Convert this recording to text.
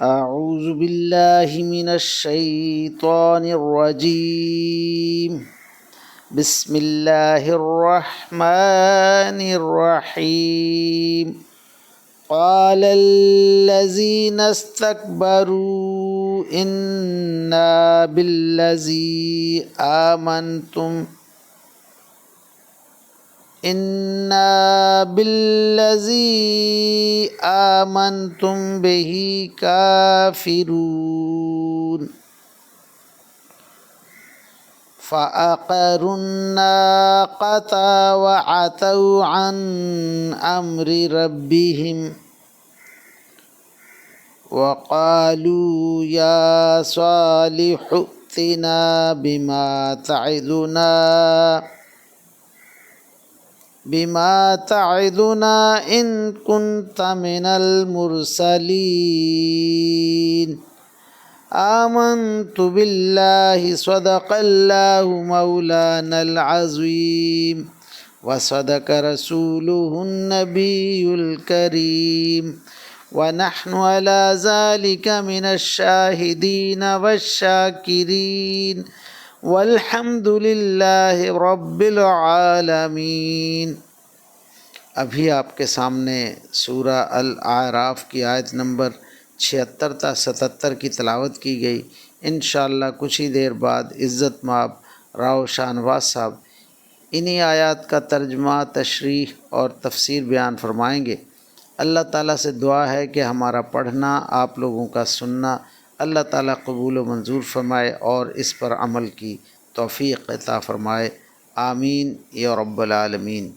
أعوذ بالله من الشيطان الرجيم بسم الله الرحمن الرحيم قال الذين استكبروا إنا بالذي آمنتم به كافرون فعقروا الناقة وعتوا عن أمر ربهم وقالوا يا صالح ائتنا بما تعدنا إن كنت من المرسلين آمنت بالله صدق الله مولانا العظيم وصدق رسوله النبي الكريم ونحن على ذلك من الشاهدين والشاكرين والحمد लिल्लाहि रब्बिल आलमीन। अभी आपके सामने सूरा अल आराफ की आयत नंबर 76 ता 77 की तलावत की गई। इंशाअल्लाह कुछ ही देर बाद इज़्ज़त माब राव शाहनवाज साहब इन्हीं आयत का तर्जमा, तशरीह और तफसीर बयान फरमाएँगे। अल्लाह ताला से दुआ है कि हमारा पढ़ना, आप लोगों का सुनना अल्लाह ताला कबूल व मंजूर फरमाए और इस पर अमल की तौफ़ीक़ अता फरमाए। आमीन या रब्बल आलमीन।